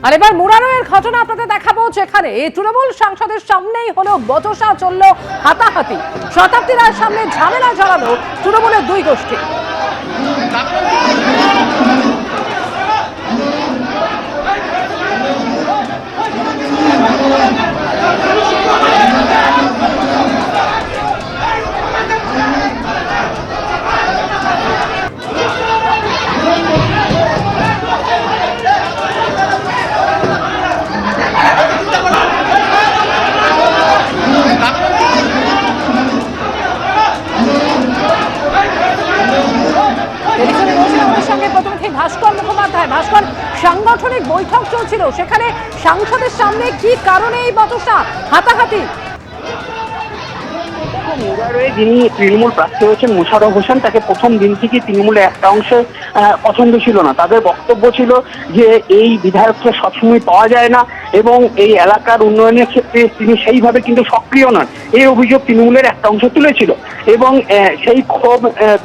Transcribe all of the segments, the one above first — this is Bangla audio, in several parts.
আর এবার মুরারয়ের ঘটনা আপনাদের দেখাবো, যেখানে তৃণমূল সাংসদের সামনেই হলো বচসা, চললো হাতাহাতি। শতাব্দী রায়ের সামনে ঝামেলা জড়ালো তৃণমূলের দুই গোষ্ঠী। ভাস্কর মুখোপাধ্যায়, ভাস্কর, সাংগঠনিক বৈঠক চলছিল, সেখানে সাংসদের সামনে কি কারণে এই বচসা, হাতাহাতি? যিনি তৃণমূল প্রার্থী হয়েছেন মোশাররফ হোসেন, তাকে প্রথম দিন থেকে তৃণমূলের একটা অংশে পছন্দ ছিল না। তাদের বক্তব্য ছিল যে এই বিধায়ককে সবসময় পাওয়া যায় না এবং এই এলাকার উন্নয়নের ক্ষেত্রে তিনি সেইভাবে কিন্তু সক্রিয় নন। এই অভিযোগ তৃণমূলের একটা অংশ তুলেছিল এবং সেই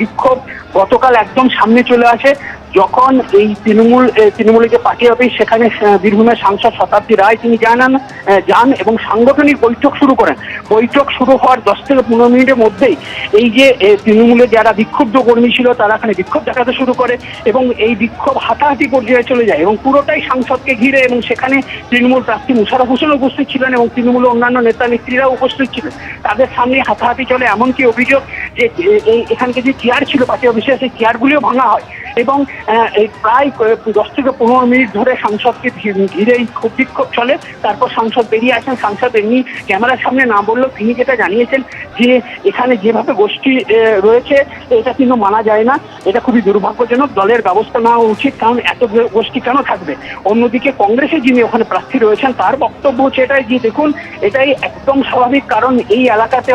বিক্ষোভ গতকাল একদম সামনে চলে আসে যখন এই তৃণমূলের যে পার্টি অফিস, সেখানে বীরভূমের সাংসদ শতাব্দী রায় তিনি যান এবং সাংগঠনিক বৈঠক শুরু করেন। বৈঠক শুরু হওয়ার 10 থেকে 15 মিনিটের মধ্যেই এই যে তৃণমূলের যারা বিক্ষুব্ধ কর্মী ছিল তারা এখানে বিক্ষোভ দেখাতে শুরু করে এবং এই বিক্ষোভ হাতাহাতি পর্যায়ে চলে যায় এবং পুরোটাই সাংসদকে ঘিরে। এবং সেখানে তৃণমূল প্রার্থী মোশাররফ হোসেন উপস্থিত ছিলেন এবং তৃণমূলের অন্যান্য নেতা নেত্রীরাও উপস্থিত ছিলেন। তাদের সামনে হাতাহাতি চলে, এমনকি অভিযোগ যে এখানকে যে চেয়ার ছিল পার্টি অফিসে, সেই চেয়ারগুলিও ভাঙা হয় এবং প্রায় 10 থেকে 15 মিনিট ধরে সাংসদকে ঘিরে এই বিক্ষোভ চলে। তারপর সাংসদ বেরিয়ে আসেন। সাংসদ এমনি ক্যামেরার সামনে না বললেও তিনি যেটা জানিয়েছেন যে এখানে যেভাবে গোষ্ঠী রয়েছে এটা কিন্তু মানা যায় না, এটা খুবই দুর্ভাগ্যজনক, দলের ব্যবস্থা নেওয়া উচিত, কারণ এত গোষ্ঠী কেন থাকবে। অন্যদিকে কংগ্রেসের যিনি ওখানে প্রার্থী রয়েছেন তার বক্তব্য হচ্ছে এটাই যে দেখুন এটাই একদম স্বাভাবিক, কারণ এই এলাকাতে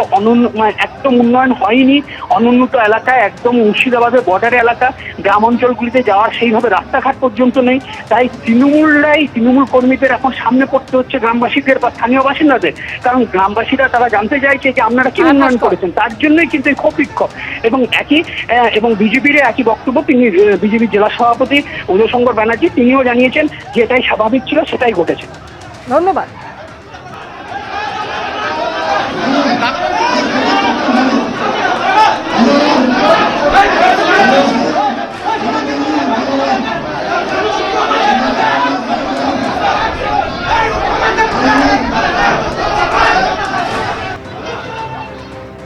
একদম উন্নয়ন হয়নি, অনুন্নত এলাকায়, একদম মুর্শিদাবাদের বর্ডার এলাকা, গ্রাম অঞ্চলগুলিতে যাওয়ার সেইভাবে রাস্তাঘাট পর্যন্ত নেই। তাই তৃণমূল কর্মীদের এখন সামনে পড়তে হচ্ছে গ্রামবাসীদের বা স্থানীয় বাসিন্দাদের, কারণ গ্রামবাসীরা তারা জানতে চাইছে যে আপনারা কি উন্নয়ন করেছেন। তার জন্যই কিন্তু এই ক্ষোভ বিক্ষোভ এবং বিজেপির একই বক্তব্য। তিনি বিজেপির জেলা সভাপতি উদয় শঙ্কর ব্যানার্জি তিনিও জানিয়েছেন যে এটাই স্বাভাবিক ছিল, সেটাই ঘটেছে। ধন্যবাদ।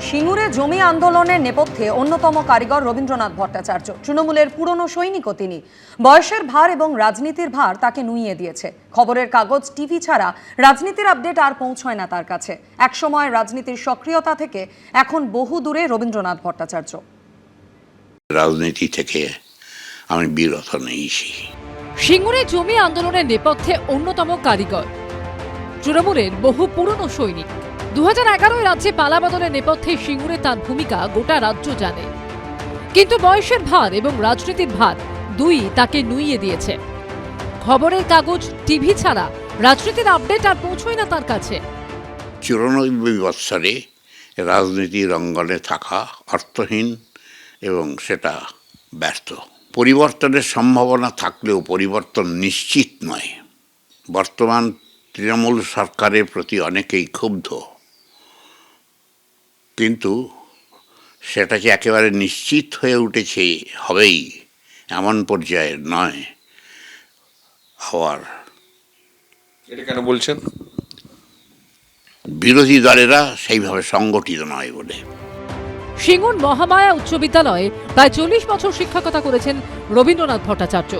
সিঙ্গুরে জমি আন্দোলনের নেপথ্যে অন্যতম কারিগর রবীন্দ্রনাথ ভট্টাচার্য। তৃণমূলের পুরনো সৈনিকও তিনি। বয়সের ভার এবং রাজনীতির ভার তাকে নুইয়ে দিয়েছে। খবরের কাগজ, টিভি ছাড়া রাজনীতির আপডেট আর পৌঁছয় না তার কাছে। একসময় রাজনীতির সক্রিয়তা থেকে এখন বহু দূরে রবীন্দ্রনাথ ভট্টাচার্য। রাজনীতি থেকে আমি বিরত নিয়েছি। সিঙ্গুরে জমি আন্দোলনের নেপথ্যে অন্যতম কারিগর, তৃণমূলের বহু পুরনো সৈনিক। 2011 রাজ্যে পালাবদলের নেপথ্যে সিঙ্গুরে তার ভূমিকা গোটা রাজ্য জানে, কিন্তু বয়সের ভার এবং রাজনীতির ভার দুই তাকে নুইয়ে দিয়েছে। খবরের কাগজ, টিভি ছাড়া রাজনীতির আপডেট আর পৌঁছয় না তার কাছে। 94 বৎসরে রাজনীতির অঙ্গনে থাকা অর্থহীন এবং সেটা ব্যর্থ। পরিবর্তনের সম্ভাবনা থাকলেও পরিবর্তন নিশ্চিত নয়। বর্তমান তৃণমূল সরকারের প্রতি অনেকেই ক্ষুব্ধ, কিন্তু সেটা যে একেবারে নিশ্চিত হয়ে উঠেছে হবেই এমন পর্যায়ের নয়। আবার এটা কেন বলছেন? বিরোধী দলেরা সেইভাবে সংগঠিত নয় বলে। সিঙ্গুর মহামায়া উচ্চ বিদ্যালয়ে প্রায় 40 বছর শিক্ষকতা করেছেন রবীন্দ্রনাথ ভট্টাচার্য।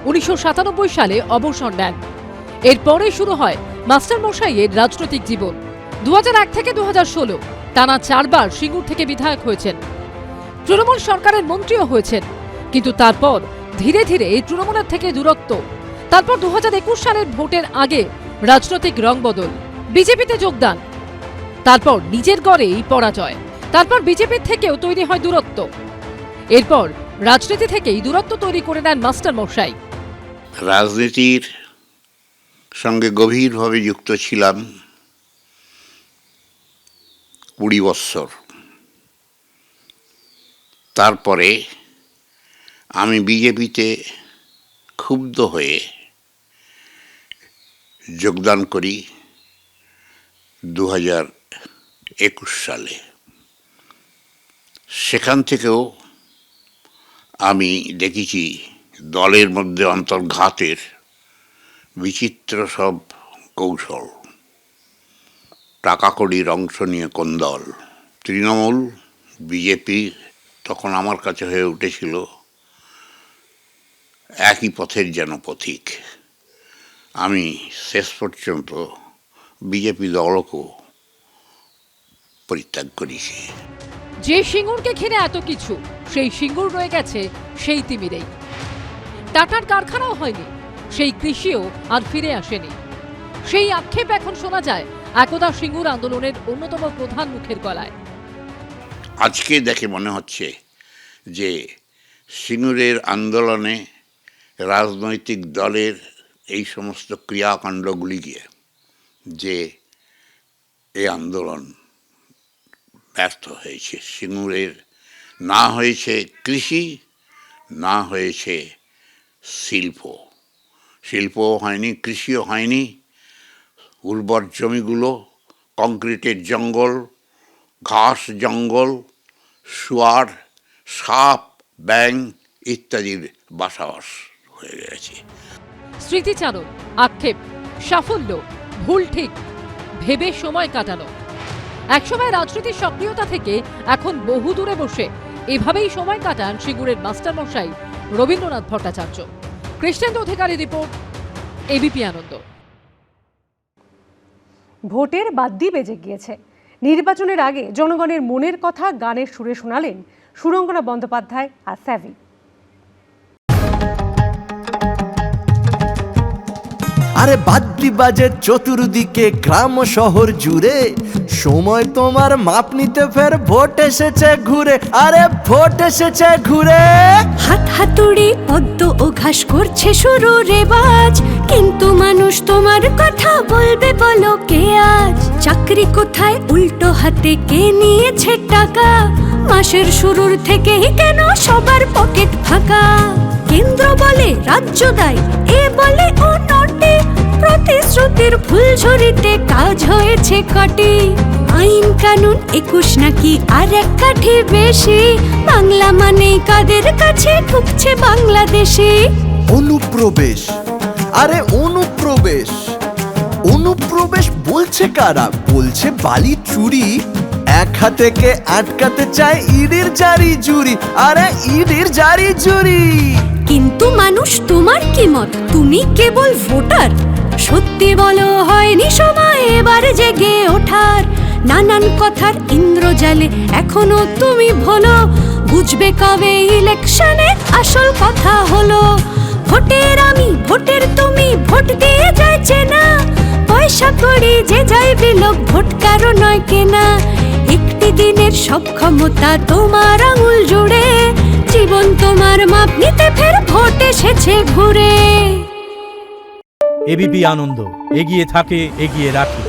1997 সালে অবসর নেন। এরপরে শুরু হয় মাস্টার মশাইয়ের রাজনৈতিক জীবন। 2001 থেকে 2016 টানা 4 বার সিঙ্গুর থেকে বিধায়ক হয়েছেন। তৃণমূল সরকারের মন্ত্রীও হয়েছেন, কিন্তু তারপর ধীরে ধীরে এই তৃণমূলের থেকে দূরত্ব। তারপর 2021 সালের ভোটের আগে রাজনৈতিক রং বদল, বিজেপিতে যোগদান, তারপর নিজের গড়েই পরাজয়। তারপর বিজেপির থেকেও তৈরি হয় দূরত্ব। এরপর রাজনীতি থেকেই দূরত্ব তৈরি করে নেন মাস্টার মশাই। রাজনীতির সঙ্গে গভীরভাবে যুক্ত ছিলাম 20 বৎসর। তারপরে আমি বিজেপিতে ক্ষুব্ধ হয়ে যোগদান করি 2021 সালে। সেখান থেকেও আমি দেখেছি দলের মধ্যে অন্তর্ঘাতের বিচিত্র সব কৌশল। টাকা কড়ির অংশ নিয়ে কোন দল, তৃণমূল, বিজেপি তখন আমার কাছে হয়ে উঠেছিল একই পথের যেন পথিক। আমি শেষ পর্যন্ত বিজেপি দলকেও পরিত্যাগ করেছি। যে সিঙ্গুরকে ঘিরে এত কিছু, সেই সিঙ্গুর রয়ে গেছে সেই তিমিরেই। টাটার কারখানাও হয়নি, সেই কৃষিও আর ফিরে আসেনি। সেই আক্ষেপ এখন শোনা যায় একদা সিঙ্গুর আন্দোলনের অন্যতম প্রধান মুখের গলায়। আজকে দেখে মনে হচ্ছে যে সিঙ্গুরের আন্দোলনে রাজনৈতিক দলের এই সমস্ত ক্রিয়াকাণ্ডগুলিকে, যে এই আন্দোলন ব্যর্থ হয়েছে। সিঙ্গুরের না হয়েছে কৃষি, না হয়েছে শিল্পও হয়নি, কৃষিও হয়নি। উর্বর জমিগুলো কংক্রিটের জঙ্গল, ঘাস জঙ্গল, শুয়ার, সাপ, ব্যাঙ ইত্যাদির বাসাবাস হয়ে গেছে। স্মৃতিচারণ, আক্ষেপ, সাফল্য, ভুল ঠিক ভেবে সময় কাটানো। একসময় রাজনীতির সক্রিয়তা থেকে এখন বহু দূরে বসে এভাবেই সময় কাটান সিঙ্গুরের মাস্টারমশাই রবীন্দ্রনাথ ভট্টাচার্য। কৃষ্ণেন্দু অধিকারী রিপোর্ট, এবিপি আনন্দ। ভোটের বাদ্যি বেজে গিয়েছে। নির্বাচনের আগে জনগণের মনের কথা গানের সুরে শোনালেন সুরঙ্গনা বন্দ্যোপাধ্যায় আর স্যাভি। আরে বাদ্যি বাজে চতুর্দিকে, গ্রাম শহর জুড়ে, সময় তোমার মাপ নিতে ফের ভোট এসেছে ঘুরে। আরে ভোট এসেছে ঘুরে। হাত হাতুড়ি পদ্ম ও ঘাস করছে শুরু রেবাজ, কিন্তু মানুষ তোমার কথা বলবে বলো কে আজ? চাকরি কোথায় উল্টো হাতে কে নিয়েছে টাকা? মাসের শুরুর থেকেই কেন সবার পকেট ফাঁকা? কেন্দ্র বলে রাজ্য দায়, এ বলে ও নোটে, প্রতিশ্রুতির ফুলঝুরিতে কাজ হয়েছে কটি। আইন কানুন 21 নাকি আর এক কাঠি বেশি, বাংলা মানেই কাদের কাছে ঢুকছে বাংলাদেশে। অনুপ্রবেশ, আরে অনুপ্রবেশ, অনুপ্রবেশ বলছে কারা? বলছে বালি চুরি। এক হাতে কে আটকাতে চায় ইডির জারি জুরি। আরে ইডির জারি জুরি। কিন্তু মানুষ তোমার কি মত? তুমি কেবল ভোটার। সত্যি বলো হয়নি সময় এবার জেগে ওঠার? নানান কথার ইন্দ্রজালে এখনো তুমি ভোলো, বুঝবে কবে ইলেকশনে আসল কথা হলো। ভোটের আমি, ভোটের তুমি, ভোট দিয়ে যাচ্ছে না, পয়সা করি যে যাই বিলোক, ভোট কারো নয় কেনা। একটি দিনের সব ক্ষমতা তোমার আঙুল জুড়ে, জীবন তোমার মাপ নিতে ফের ভোট এসেছে ঘুরে। এবিপি আনন্দ, এগিয়ে থাকে, এগিয়ে রাখে।